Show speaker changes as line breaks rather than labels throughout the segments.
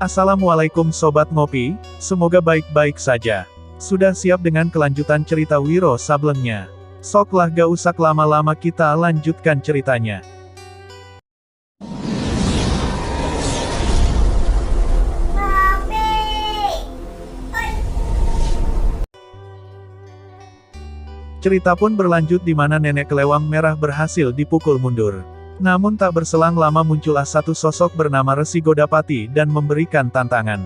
Assalamualaikum Sobat Ngopi, semoga baik-baik saja. Sudah siap dengan kelanjutan cerita Wiro Sablengnya? Soklah gak usah lama-lama kita lanjutkan ceritanya. Cerita pun berlanjut di mana nenek kelewang merah berhasil dipukul mundur. Namun tak berselang lama muncullah satu sosok bernama Resi Godapati dan memberikan tantangan.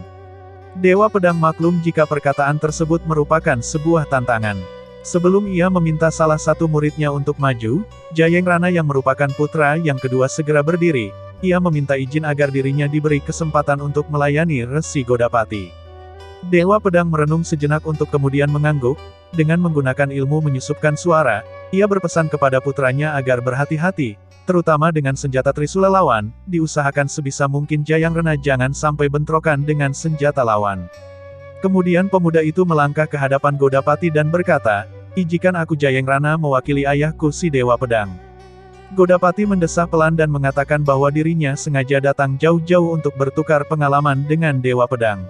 Dewa Pedang maklum jika perkataan tersebut merupakan sebuah tantangan. Sebelum ia meminta salah satu muridnya untuk maju, Jayengrana yang merupakan putra yang kedua segera berdiri. Ia meminta izin agar dirinya diberi kesempatan untuk melayani Resi Godapati. Dewa Pedang merenung sejenak untuk kemudian mengangguk. Dengan menggunakan ilmu menyusupkan suara, ia berpesan kepada putranya agar berhati-hati, terutama dengan senjata Trisula lawan, diusahakan sebisa mungkin Jayengrana jangan sampai bentrokan dengan senjata lawan. Kemudian pemuda itu melangkah ke hadapan Godapati dan berkata, "Izinkan aku Jayengrana mewakili ayahku si Dewa Pedang." Godapati mendesah pelan dan mengatakan bahwa dirinya sengaja datang jauh-jauh untuk bertukar pengalaman dengan Dewa Pedang.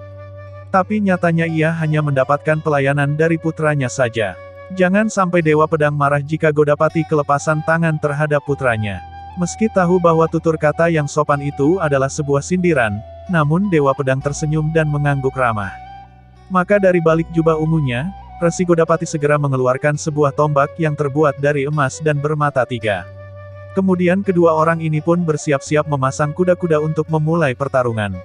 Tapi nyatanya ia hanya mendapatkan pelayanan dari putranya saja. Jangan sampai Dewa Pedang marah jika Godapati kelepasan tangan terhadap putranya. Meski tahu bahwa tutur kata yang sopan itu adalah sebuah sindiran, namun Dewa Pedang tersenyum dan mengangguk ramah. Maka dari balik jubah ungunya, Resi Godapati segera mengeluarkan sebuah tombak yang terbuat dari emas dan bermata tiga. Kemudian kedua orang ini pun bersiap-siap memasang kuda-kuda untuk memulai pertarungan.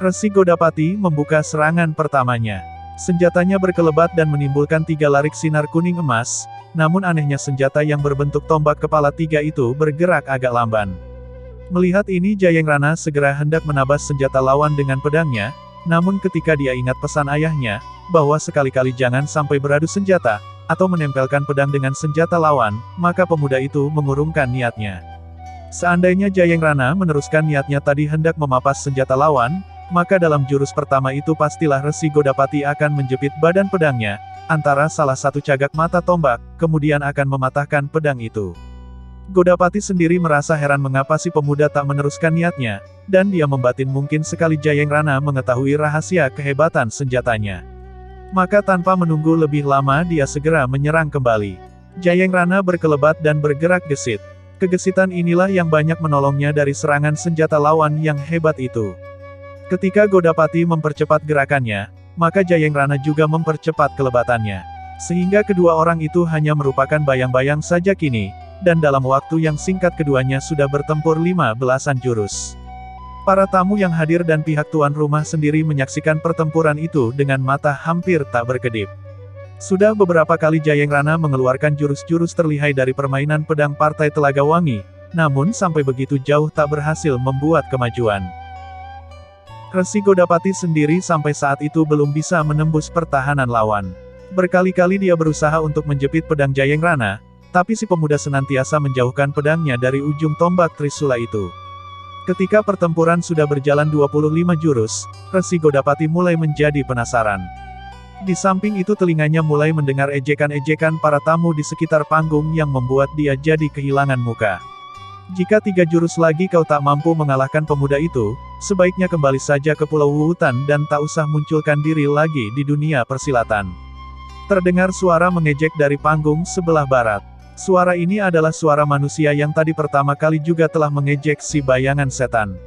Resi Godapati membuka serangan pertamanya. Senjatanya berkelebat dan menimbulkan tiga larik sinar kuning emas, namun anehnya senjata yang berbentuk tombak kepala tiga itu bergerak agak lamban. Melihat ini Jayengrana segera hendak menabas senjata lawan dengan pedangnya, namun ketika dia ingat pesan ayahnya, bahwa sekali-kali jangan sampai beradu senjata, atau menempelkan pedang dengan senjata lawan, maka pemuda itu mengurungkan niatnya. Seandainya Jayengrana meneruskan niatnya tadi hendak memapas senjata lawan, maka dalam jurus pertama itu pastilah Resi Godapati akan menjepit badan pedangnya, antara salah satu cagak mata tombak, kemudian akan mematahkan pedang itu. Godapati sendiri merasa heran mengapa si pemuda tak meneruskan niatnya, dan dia membatin mungkin sekali Jayengrana mengetahui rahasia kehebatan senjatanya. Maka tanpa menunggu lebih lama dia segera menyerang kembali. Jayengrana berkelebat dan bergerak gesit. Kegesitan inilah yang banyak menolongnya dari serangan senjata lawan yang hebat itu. Ketika Godapati mempercepat gerakannya, maka Jayengrana juga mempercepat kelebatannya. Sehingga kedua orang itu hanya merupakan bayang-bayang saja kini, dan dalam waktu yang singkat keduanya sudah bertempur 15-an jurus. Para tamu yang hadir dan pihak tuan rumah sendiri menyaksikan pertempuran itu dengan mata hampir tak berkedip. Sudah beberapa kali Jayengrana mengeluarkan jurus-jurus terlihai dari permainan pedang partai Telaga Wangi, namun sampai begitu jauh tak berhasil membuat kemajuan. Resi Godapati sendiri sampai saat itu belum bisa menembus pertahanan lawan. Berkali-kali dia berusaha untuk menjepit pedang Jayengrana, tapi si pemuda senantiasa menjauhkan pedangnya dari ujung tombak Trisula itu. Ketika pertempuran sudah berjalan 25 jurus, Resi Godapati mulai menjadi penasaran. Di samping itu telinganya mulai mendengar ejekan-ejekan para tamu di sekitar panggung yang membuat dia jadi kehilangan muka. Jika 3 jurus lagi kau tak mampu mengalahkan pemuda itu, sebaiknya kembali saja ke Pulau Wuhutan dan tak usah munculkan diri lagi di dunia persilatan. Terdengar suara mengejek dari panggung sebelah barat. Suara ini adalah suara manusia yang tadi pertama kali juga telah mengejek si bayangan setan.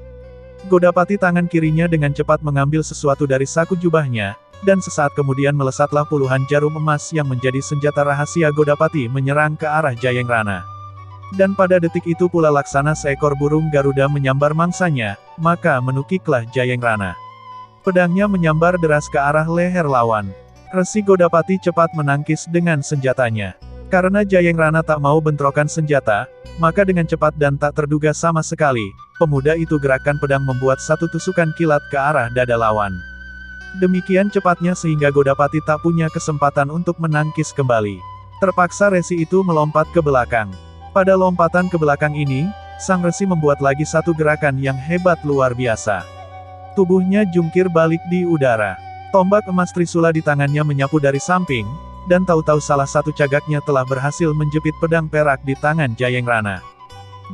Godapati tangan kirinya dengan cepat mengambil sesuatu dari saku jubahnya, dan sesaat kemudian melesatlah puluhan jarum emas yang menjadi senjata rahasia Godapati menyerang ke arah Jayengrana. Dan pada detik itu pula laksana seekor burung Garuda menyambar mangsanya, maka menukiklah Jayengrana. Pedangnya menyambar deras ke arah leher lawan. Resi Godapati cepat menangkis dengan senjatanya. Karena Jayengrana tak mau bentrokan senjata, maka dengan cepat dan tak terduga sama sekali, pemuda itu gerakan pedang membuat satu tusukan kilat ke arah dada lawan. Demikian cepatnya sehingga Godapati tak punya kesempatan untuk menangkis kembali. Terpaksa resi itu melompat ke belakang. Pada lompatan ke belakang ini, sang resi membuat lagi satu gerakan yang hebat luar biasa. Tubuhnya jungkir balik di udara. Tombak emas Trisula di tangannya menyapu dari samping, dan tahu-tahu salah satu cagaknya telah berhasil menjepit pedang perak di tangan Jayengrana.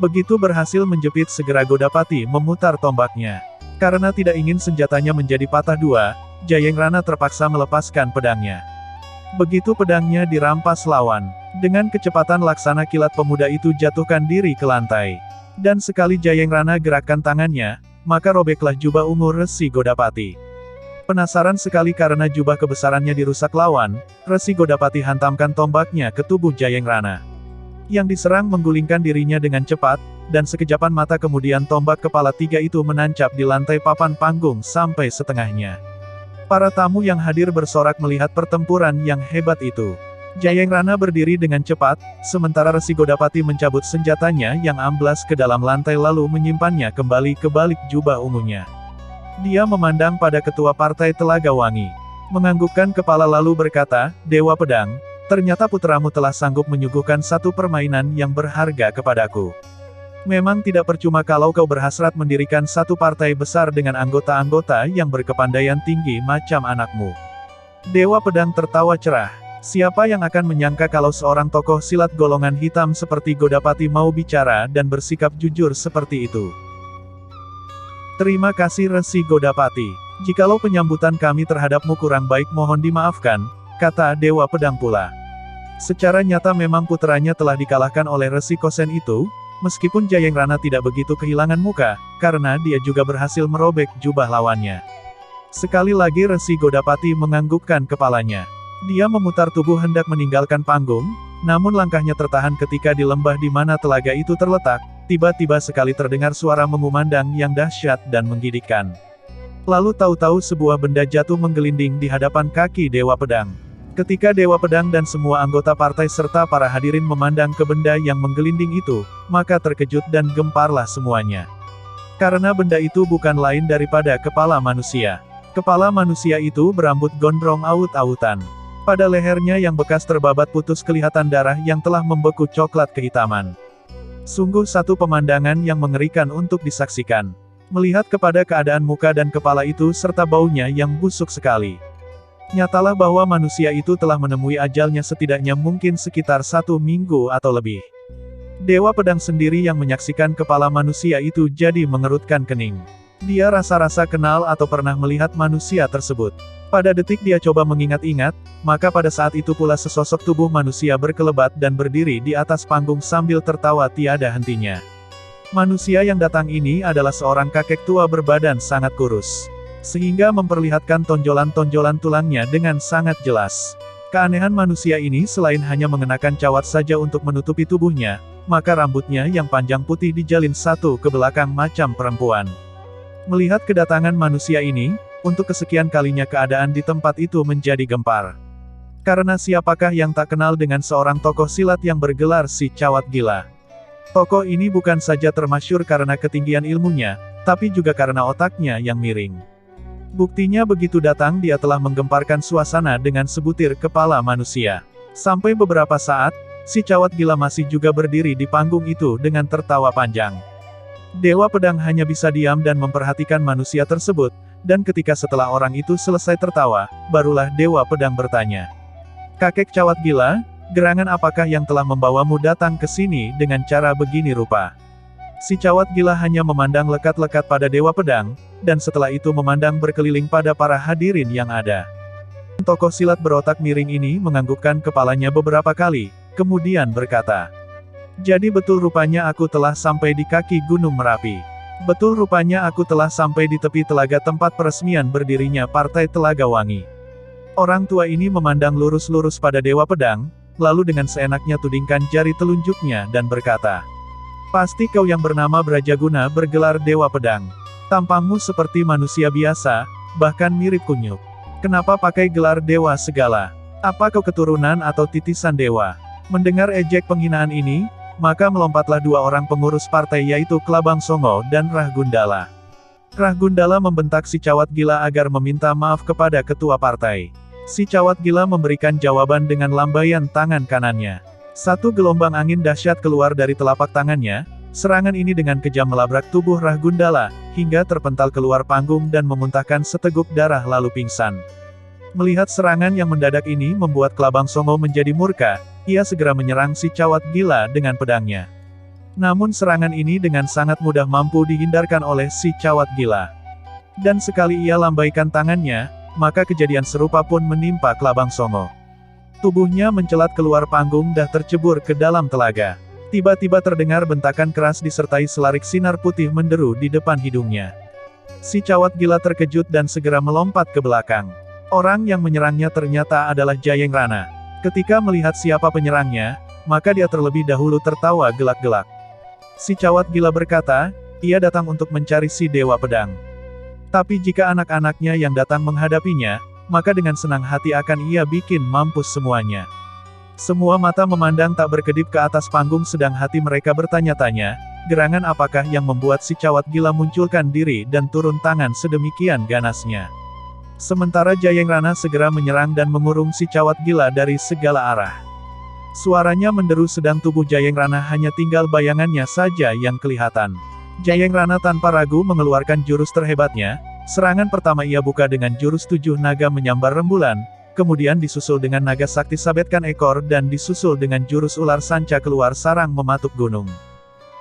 Begitu berhasil menjepit segera Godapati memutar tombaknya. Karena tidak ingin senjatanya menjadi patah dua, Jayengrana terpaksa melepaskan pedangnya. Begitu pedangnya dirampas lawan, dengan kecepatan laksana kilat pemuda itu jatuhkan diri ke lantai. Dan sekali Jayengrana gerakkan tangannya, maka robeklah jubah ungu Resi Godapati. Penasaran sekali karena jubah kebesarannya dirusak lawan, Resi Godapati hantamkan tombaknya ke tubuh Jayengrana. Yang diserang menggulingkan dirinya dengan cepat, dan sekejapan mata kemudian tombak kepala tiga itu menancap di lantai papan panggung sampai setengahnya. Para tamu yang hadir bersorak melihat pertempuran yang hebat itu. Jayengrana berdiri dengan cepat, sementara Resi Godapati mencabut senjatanya yang amblas ke dalam lantai lalu menyimpannya kembali ke balik jubah ungunya. Dia memandang pada ketua partai Telaga Wangi. Menganggukkan kepala lalu berkata, "Dewa Pedang, ternyata putramu telah sanggup menyuguhkan satu permainan yang berharga kepadaku. Memang tidak percuma kalau kau berhasrat mendirikan satu partai besar dengan anggota-anggota yang berkepandaian tinggi macam anakmu." Dewa Pedang tertawa cerah. Siapa yang akan menyangka kalau seorang tokoh silat golongan hitam seperti Godapati mau bicara dan bersikap jujur seperti itu. Terima kasih Resi Godapati. Jikalau penyambutan kami terhadapmu kurang baik mohon dimaafkan, kata Dewa Pedang pula. Secara nyata memang puteranya telah dikalahkan oleh Resi Kosen itu, meskipun Jayengrana tidak begitu kehilangan muka, karena dia juga berhasil merobek jubah lawannya. Sekali lagi Resi Godapati menganggukkan kepalanya. Dia memutar tubuh hendak meninggalkan panggung, namun langkahnya tertahan ketika di lembah di mana telaga itu terletak, tiba-tiba sekali terdengar suara mengumandang yang dahsyat dan menggigitkan. Lalu tahu-tahu sebuah benda jatuh menggelinding di hadapan kaki Dewa Pedang. Ketika Dewa Pedang dan semua anggota partai serta para hadirin memandang ke benda yang menggelinding itu, maka terkejut dan gemparlah semuanya. Karena benda itu bukan lain daripada kepala manusia. Kepala manusia itu berambut gondrong aut-autan. Pada lehernya yang bekas terbabat putus kelihatan darah yang telah membeku coklat kehitaman. Sungguh satu pemandangan yang mengerikan untuk disaksikan. Melihat kepada keadaan muka dan kepala itu serta baunya yang busuk sekali. Nyatalah bahwa manusia itu telah menemui ajalnya setidaknya mungkin sekitar 1 minggu atau lebih. Dewa Pedang sendiri yang menyaksikan kepala manusia itu jadi mengerutkan kening. Dia rasa-rasa kenal atau pernah melihat manusia tersebut. Pada detik dia coba mengingat-ingat, maka pada saat itu pula sesosok tubuh manusia berkelebat dan berdiri di atas panggung sambil tertawa tiada hentinya. Manusia yang datang ini adalah seorang kakek tua berbadan sangat kurus. Sehingga memperlihatkan tonjolan-tonjolan tulangnya dengan sangat jelas. Keanehan manusia ini selain hanya mengenakan cawat saja untuk menutupi tubuhnya, maka rambutnya yang panjang putih dijalin satu ke belakang macam perempuan. Melihat kedatangan manusia ini, untuk kesekian kalinya keadaan di tempat itu menjadi gempar. Karena siapakah yang tak kenal dengan seorang tokoh silat yang bergelar si Cawat Gila. Tokoh ini bukan saja termasyhur karena ketinggian ilmunya, tapi juga karena otaknya yang miring. Buktinya begitu datang dia telah menggemparkan suasana dengan sebutir kepala manusia. Sampai beberapa saat, si Cawat Gila masih juga berdiri di panggung itu dengan tertawa panjang. Dewa Pedang hanya bisa diam dan memperhatikan manusia tersebut, dan ketika setelah orang itu selesai tertawa, barulah Dewa Pedang bertanya. "Kakek Cawat Gila, gerangan apakah yang telah membawamu datang ke sini dengan cara begini rupa?" Si Cawat Gila hanya memandang lekat-lekat pada Dewa Pedang, dan setelah itu memandang berkeliling pada para hadirin yang ada. Tokoh silat berotak miring ini menganggukkan kepalanya beberapa kali, kemudian berkata, "Jadi betul rupanya aku telah sampai di kaki Gunung Merapi. Betul rupanya aku telah sampai di tepi telaga tempat peresmian berdirinya Partai Telaga Wangi." Orang tua ini memandang lurus-lurus pada Dewa Pedang, lalu dengan seenaknya tudingkan jari telunjuknya dan berkata, "Pasti kau yang bernama Brajaguna bergelar Dewa Pedang. Tampangmu seperti manusia biasa, bahkan mirip kunyuk. Kenapa pakai gelar dewa segala? Apa kau keturunan atau titisan dewa?" Mendengar ejek penghinaan ini, maka melompatlah dua orang pengurus partai yaitu Klabang Songo dan Rahgundala. Rahgundala membentak si Cawat Gila agar meminta maaf kepada ketua partai. Si Cawat Gila memberikan jawaban dengan lambaian tangan kanannya. Satu gelombang angin dahsyat keluar dari telapak tangannya, serangan ini dengan kejam melabrak tubuh Rahgundala, hingga terpental keluar panggung dan memuntahkan seteguk darah lalu pingsan. Melihat serangan yang mendadak ini membuat Klabang Songo menjadi murka, ia segera menyerang si Cawat Gila dengan pedangnya. Namun serangan ini dengan sangat mudah mampu dihindarkan oleh si Cawat Gila. Dan sekali ia lambaikan tangannya, maka kejadian serupa pun menimpa Klabang Songo. Tubuhnya mencelat keluar panggung dan tercebur ke dalam telaga. Tiba-tiba terdengar bentakan keras disertai selarik sinar putih menderu di depan hidungnya. Si cawat gila terkejut dan segera melompat ke belakang. Orang yang menyerangnya ternyata adalah Jayeng Rana. Ketika melihat siapa penyerangnya, maka dia terlebih dahulu tertawa gelak-gelak. Si cawat gila berkata, ia datang untuk mencari si Dewa Pedang. Tapi jika anak-anaknya yang datang menghadapinya, maka dengan senang hati akan ia bikin mampus semuanya. Semua mata memandang tak berkedip ke atas panggung sedang hati mereka bertanya-tanya, gerangan apakah yang membuat si cawat gila munculkan diri dan turun tangan sedemikian ganasnya. Sementara Jayeng Rana segera menyerang dan mengurung si cawat gila dari segala arah. Suaranya menderu sedang tubuh Jayeng Rana hanya tinggal bayangannya saja yang kelihatan. Jayeng Rana tanpa ragu mengeluarkan jurus terhebatnya. Serangan pertama ia buka dengan jurus 7 naga menyambar rembulan, kemudian disusul dengan naga sakti sabetkan ekor dan disusul dengan jurus ular sanca keluar sarang mematuk gunung.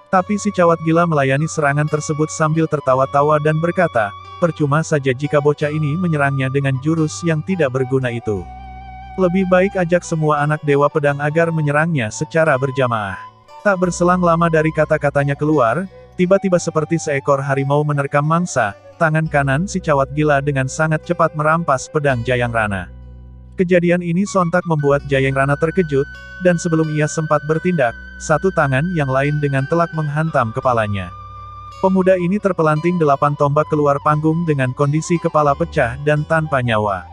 Tapi si cawat gila melayani serangan tersebut sambil tertawa-tawa dan berkata, percuma saja jika bocah ini menyerangnya dengan jurus yang tidak berguna itu. Lebih baik ajak semua anak Dewa Pedang agar menyerangnya secara berjamaah. Tak berselang lama dari kata-katanya keluar, tiba-tiba seperti seekor harimau menerkam mangsa, tangan kanan si cawat gila dengan sangat cepat merampas pedang Jayeng Rana. Kejadian ini sontak membuat Jayeng Rana terkejut, dan sebelum ia sempat bertindak, satu tangan yang lain dengan telak menghantam kepalanya. Pemuda ini terpelanting 8 tombak keluar panggung dengan kondisi kepala pecah dan tanpa nyawa.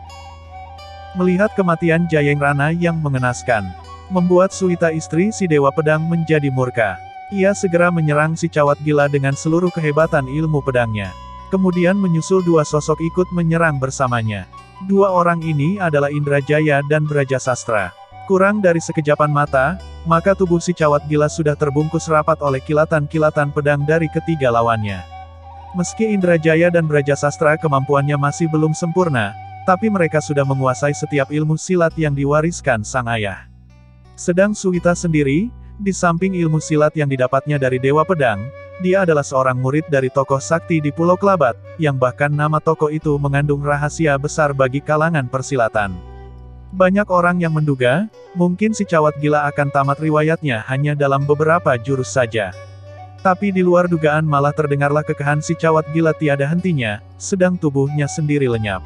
Melihat kematian Jayeng Rana yang mengenaskan, membuat Suwita istri si Dewa Pedang menjadi murka. Ia segera menyerang si cawat gila dengan seluruh kehebatan ilmu pedangnya. Kemudian menyusul 2 sosok ikut menyerang bersamanya. 2 orang ini adalah Indrajaya dan Brajasastra. Kurang dari sekejapan mata, maka tubuh si cawat gila sudah terbungkus rapat oleh kilatan-kilatan pedang dari ketiga lawannya. Meski Indrajaya dan Brajasastra kemampuannya masih belum sempurna, tapi mereka sudah menguasai setiap ilmu silat yang diwariskan sang ayah. Sedang Suwita sendiri, di samping ilmu silat yang didapatnya dari Dewa Pedang, dia adalah seorang murid dari tokoh sakti di Pulau Kelabat, yang bahkan nama tokoh itu mengandung rahasia besar bagi kalangan persilatan. Banyak orang yang menduga, mungkin si cawat gila akan tamat riwayatnya hanya dalam beberapa jurus saja. Tapi di luar dugaan malah terdengarlah kekahan si cawat gila tiada hentinya, sedang tubuhnya sendiri lenyap.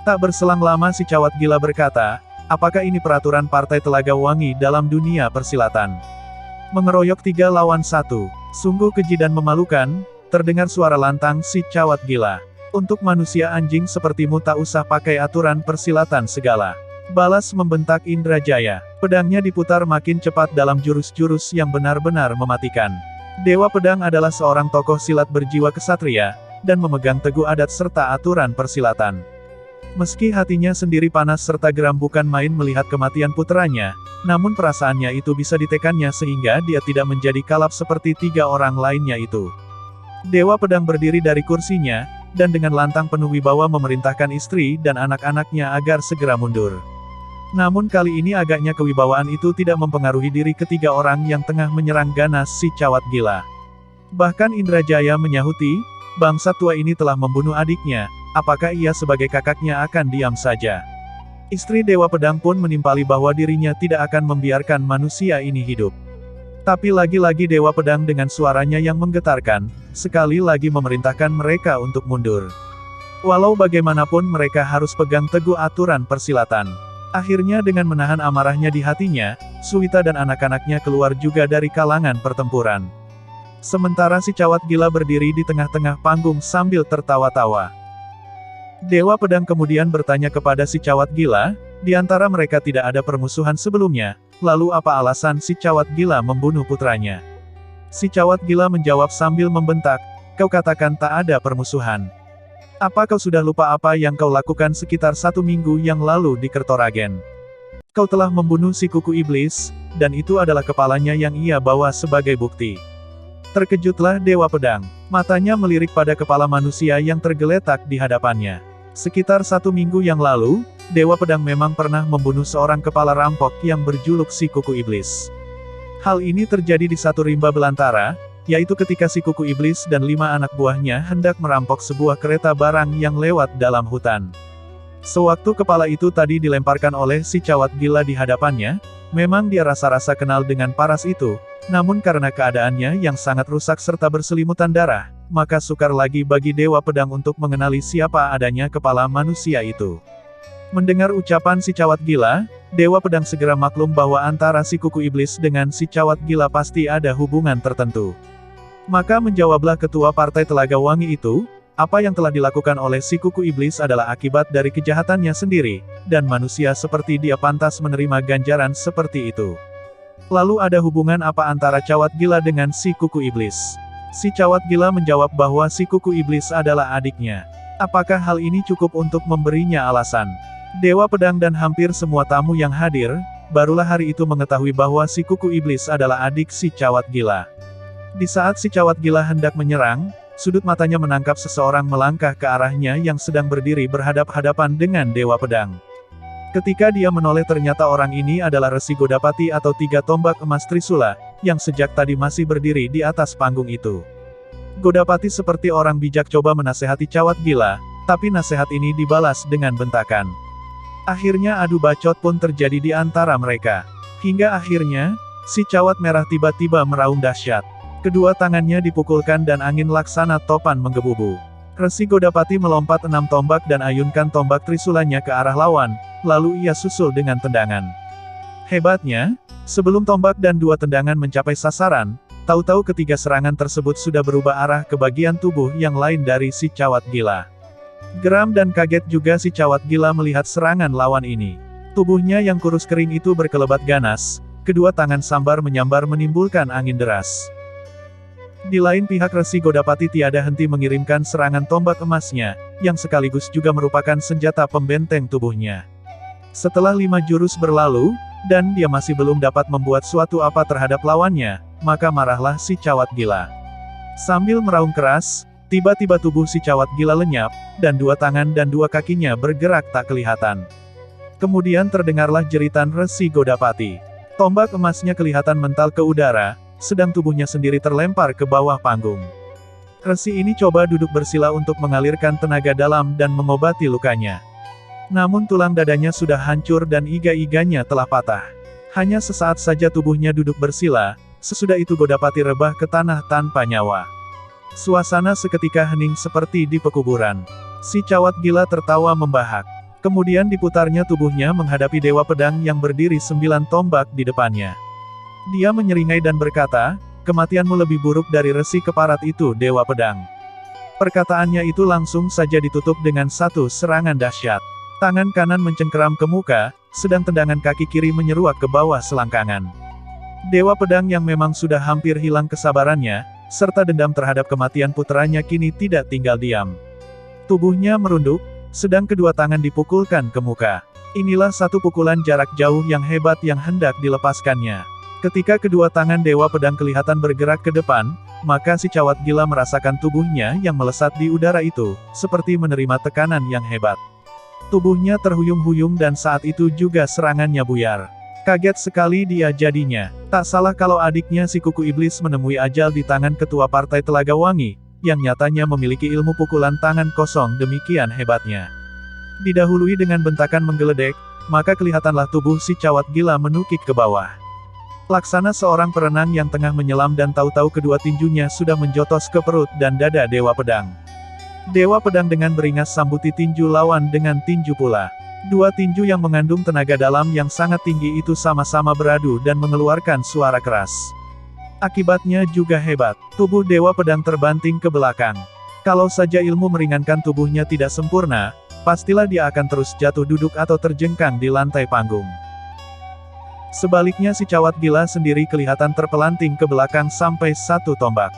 Tak berselang lama si cawat gila berkata, apakah ini peraturan Partai Telaga Wangi dalam dunia persilatan? Mengeroyok 3 lawan 1. Sungguh keji dan memalukan, terdengar suara lantang si cawat gila. Untuk manusia anjing sepertimu tak usah pakai aturan persilatan segala. Balas membentak Indrajaya. Pedangnya diputar makin cepat dalam jurus-jurus yang benar-benar mematikan. Dewa Pedang adalah seorang tokoh silat berjiwa kesatria, dan memegang teguh adat serta aturan persilatan. Meski hatinya sendiri panas serta geram bukan main melihat kematian puteranya, namun perasaannya itu bisa ditekannya sehingga dia tidak menjadi kalap seperti 3 orang lainnya itu. Dewa Pedang berdiri dari kursinya, dan dengan lantang penuh wibawa memerintahkan istri dan anak-anaknya agar segera mundur. Namun kali ini agaknya kewibawaan itu tidak mempengaruhi diri ketiga orang yang tengah menyerang ganas si cawat gila. Bahkan Indrajaya menyahuti, bangsa tua ini telah membunuh adiknya, apakah ia sebagai kakaknya akan diam saja? Istri Dewa Pedang pun menimpali bahwa dirinya tidak akan membiarkan manusia ini hidup. Tapi lagi-lagi Dewa Pedang dengan suaranya yang menggetarkan, sekali lagi memerintahkan mereka untuk mundur. Walau bagaimanapun mereka harus pegang teguh aturan persilatan. Akhirnya dengan menahan amarahnya di hatinya, Suwita dan anak-anaknya keluar juga dari kalangan pertempuran. Sementara si cawat gila berdiri di tengah-tengah panggung sambil tertawa-tawa. Dewa Pedang kemudian bertanya kepada si cawat gila, di antara mereka tidak ada permusuhan sebelumnya, lalu apa alasan si cawat gila membunuh putranya? Si cawat gila menjawab sambil membentak, kau katakan tak ada permusuhan. Apa kau sudah lupa apa yang kau lakukan sekitar 1 minggu yang lalu di Kertoragen? Kau telah membunuh si kuku iblis, dan itu adalah kepalanya yang ia bawa sebagai bukti. Terkejutlah Dewa Pedang. Matanya melirik pada kepala manusia yang tergeletak di hadapannya. Sekitar 1 minggu yang lalu, Dewa Pedang memang pernah membunuh seorang kepala rampok yang berjuluk si kuku iblis. Hal ini terjadi di satu rimba belantara, yaitu ketika si kuku iblis dan 5 anak buahnya hendak merampok sebuah kereta barang yang lewat dalam hutan. Sewaktu kepala itu tadi dilemparkan oleh si cawat gila di hadapannya, memang dia rasa-rasa kenal dengan paras itu, namun karena keadaannya yang sangat rusak serta berselimutan darah, maka sukar lagi bagi Dewa Pedang untuk mengenali siapa adanya kepala manusia itu. Mendengar ucapan si cawat gila, Dewa Pedang segera maklum bahwa antara si kuku iblis dengan si cawat gila pasti ada hubungan tertentu. Maka menjawablah ketua partai Telaga Wangi itu, apa yang telah dilakukan oleh si kuku iblis adalah akibat dari kejahatannya sendiri, dan manusia seperti dia pantas menerima ganjaran seperti itu. Lalu ada hubungan apa antara cawat gila dengan si kuku iblis? Si cawat gila menjawab bahwa si kuku iblis adalah adiknya. Apakah hal ini cukup untuk memberinya alasan? Dewa Pedang dan hampir semua tamu yang hadir, barulah hari itu mengetahui bahwa si kuku iblis adalah adik si cawat gila. Di saat si cawat gila hendak menyerang, sudut matanya menangkap seseorang melangkah ke arahnya yang sedang berdiri berhadap-hadapan dengan Dewa Pedang. Ketika dia menoleh ternyata orang ini adalah Resi Godapati atau 3 tombak emas Trisula, yang sejak tadi masih berdiri di atas panggung itu. Godapati seperti orang bijak coba menasehati cawat gila, tapi nasihat ini dibalas dengan bentakan. Akhirnya adu bacot pun terjadi di antara mereka. Hingga akhirnya, si cawat merah tiba-tiba meraung dahsyat. Kedua tangannya dipukulkan dan angin laksana topan menggebubu. Resi Godapati melompat 6 tombak dan ayunkan tombak Trisulanya ke arah lawan, lalu ia susul dengan tendangan. Hebatnya, sebelum tombak dan 2 tendangan mencapai sasaran, tahu-tahu ketiga serangan tersebut sudah berubah arah ke bagian tubuh yang lain dari si cawat gila. Geram dan kaget juga si cawat gila melihat serangan lawan ini. Tubuhnya yang kurus kering itu berkelebat ganas, kedua tangan sambar menyambar menimbulkan angin deras. Di lain pihak Resi Godapati tiada henti mengirimkan serangan tombak emasnya, yang sekaligus juga merupakan senjata pembenteng tubuhnya. Setelah 5 jurus berlalu, dan dia masih belum dapat membuat suatu apa terhadap lawannya, maka marahlah si cawat gila. Sambil meraung keras, tiba-tiba tubuh si cawat gila lenyap, dan 2 tangan dan 2 kakinya bergerak tak kelihatan. Kemudian terdengarlah jeritan Resi Godapati. Tombak emasnya kelihatan mental ke udara, sedang tubuhnya sendiri terlempar ke bawah panggung. Resi ini coba duduk bersila untuk mengalirkan tenaga dalam dan mengobati lukanya. Namun tulang dadanya sudah hancur dan iga-iganya telah patah. Hanya sesaat saja tubuhnya duduk bersila, sesudah itu Godapati rebah ke tanah tanpa nyawa. Suasana seketika hening seperti di pekuburan. Si cawat gila tertawa membahak. Kemudian diputarnya tubuhnya menghadapi Dewa Pedang yang berdiri 9 tombak di depannya. Dia menyeringai dan berkata, "Kematianmu lebih buruk dari Resi Keparat itu, Dewa Pedang." Perkataannya itu langsung saja ditutup dengan satu serangan dahsyat. Tangan kanan mencengkeram ke muka, sedang tendangan kaki kiri menyeruak ke bawah selangkangan. Dewa Pedang yang memang sudah hampir hilang kesabarannya, serta dendam terhadap kematian puteranya kini tidak tinggal diam. Tubuhnya merunduk, sedang kedua tangan dipukulkan ke muka. Inilah satu pukulan jarak jauh yang hebat yang hendak dilepaskannya. Ketika kedua tangan Dewa Pedang kelihatan bergerak ke depan, maka si cawat gila merasakan tubuhnya yang melesat di udara itu, seperti menerima tekanan yang hebat. Tubuhnya terhuyung-huyung dan saat itu juga serangannya buyar. Kaget sekali dia jadinya. Tak salah kalau adiknya si kuku iblis menemui ajal di tangan ketua partai Telaga Wangi, yang nyatanya memiliki ilmu pukulan tangan kosong demikian hebatnya. Didahului dengan bentakan menggeledek, maka kelihatanlah tubuh si cawat gila menukik ke bawah. Laksana seorang perenang yang tengah menyelam dan tahu-tahu kedua tinjunya sudah menjotos ke perut dan dada Dewa Pedang. Dewa Pedang dengan beringas sambuti tinju lawan dengan tinju pula. 2 tinju yang mengandung tenaga dalam yang sangat tinggi itu sama-sama beradu dan mengeluarkan suara keras. Akibatnya juga hebat. Tubuh Dewa Pedang terbanting ke belakang. Kalau saja ilmu meringankan tubuhnya tidak sempurna, pastilah dia akan terus jatuh duduk atau terjengkang di lantai panggung. Sebaliknya si cawat gila sendiri kelihatan terpelanting ke belakang sampai 1 tombak.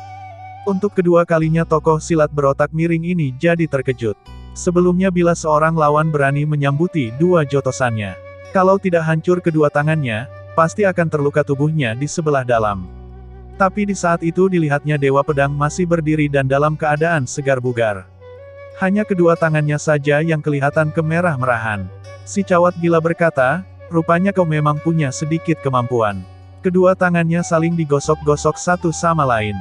Untuk kedua kalinya tokoh silat berotak miring ini jadi terkejut. Sebelumnya bila seorang lawan berani menyambuti 2 jotosannya, kalau tidak hancur kedua tangannya, pasti akan terluka tubuhnya di sebelah dalam. Tapi di saat itu dilihatnya Dewa Pedang masih berdiri dan dalam keadaan segar bugar. Hanya kedua tangannya saja yang kelihatan kemerah-merahan. Si cawat gila berkata, "Rupanya kau memang punya sedikit kemampuan." Kedua tangannya saling digosok-gosok satu sama lain.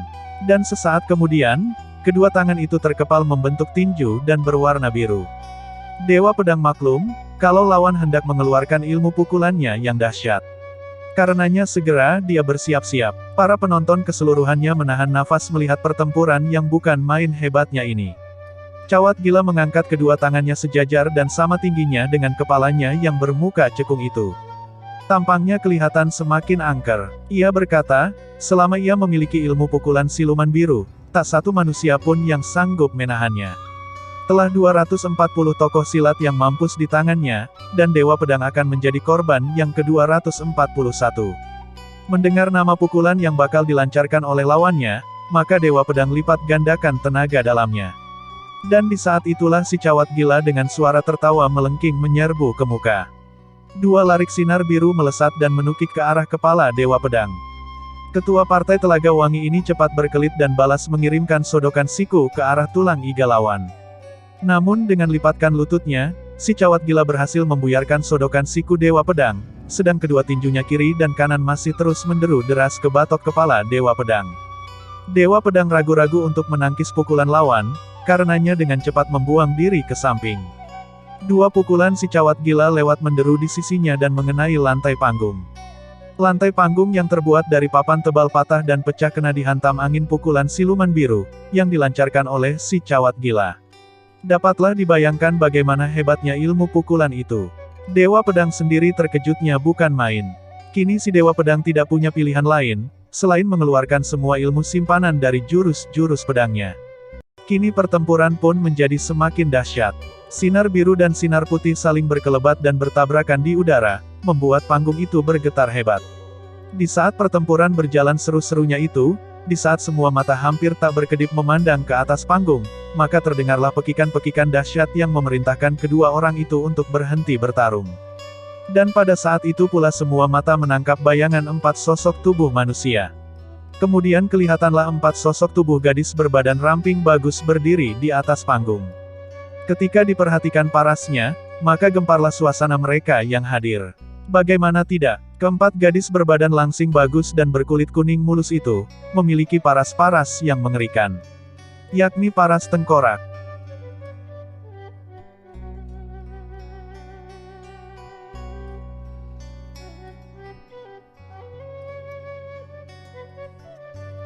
Dan sesaat kemudian, kedua tangan itu terkepal membentuk tinju dan berwarna biru. Dewa Pedang maklum, kalau lawan hendak mengeluarkan ilmu pukulannya yang dahsyat. Karenanya segera dia bersiap-siap. Para penonton keseluruhannya menahan nafas melihat pertempuran yang bukan main hebatnya ini. Cawat Gila mengangkat kedua tangannya sejajar dan sama tingginya dengan kepalanya yang bermuka cekung itu. Tampangnya kelihatan semakin angker. Ia berkata, selama ia memiliki ilmu pukulan siluman biru, tak satu manusia pun yang sanggup menahannya. Telah 240 tokoh silat yang mampus di tangannya, dan Dewa Pedang akan menjadi korban yang ke-241. Mendengar nama pukulan yang bakal dilancarkan oleh lawannya, maka Dewa Pedang lipat gandakan tenaga dalamnya. Dan di saat itulah si Cawat Gila dengan suara tertawa melengking menyerbu ke muka. Dua larik sinar biru melesat dan menukik ke arah kepala Dewa Pedang. Ketua Partai Telaga Wangi ini cepat berkelit dan balas mengirimkan sodokan siku ke arah tulang iga lawan. Namun dengan lipatkan lututnya, si Cawat Gila berhasil membuyarkan sodokan siku Dewa Pedang, sedang kedua tinjunya kiri dan kanan masih terus menderu deras ke batok kepala Dewa Pedang. Dewa Pedang ragu-ragu untuk menangkis pukulan lawan, karenanya dengan cepat membuang diri ke samping. Dua pukulan si Cawat Gila lewat menderu di sisinya dan mengenai lantai panggung. Lantai panggung yang terbuat dari papan tebal patah dan pecah kena dihantam angin pukulan siluman biru, yang dilancarkan oleh si Cawat Gila. Dapatlah dibayangkan bagaimana hebatnya ilmu pukulan itu. Dewa Pedang sendiri terkejutnya bukan main. Kini si Dewa Pedang tidak punya pilihan lain, selain mengeluarkan semua ilmu simpanan dari jurus-jurus pedangnya. Kini pertempuran pun menjadi semakin dahsyat. Sinar biru dan sinar putih saling berkelebat dan bertabrakan di udara, membuat panggung itu bergetar hebat. Di saat pertempuran berjalan seru-serunya itu, di saat semua mata hampir tak berkedip memandang ke atas panggung, maka terdengarlah pekikan-pekikan dahsyat yang memerintahkan kedua orang itu untuk berhenti bertarung. Dan pada saat itu pula semua mata menangkap bayangan 4 sosok tubuh manusia. Kemudian kelihatanlah 4 sosok tubuh gadis berbadan ramping bagus berdiri di atas panggung. Ketika diperhatikan parasnya, maka gemparlah suasana mereka yang hadir. Bagaimana tidak, keempat gadis berbadan langsing bagus dan berkulit kuning mulus itu, memiliki paras-paras yang mengerikan. Yakni paras tengkorak.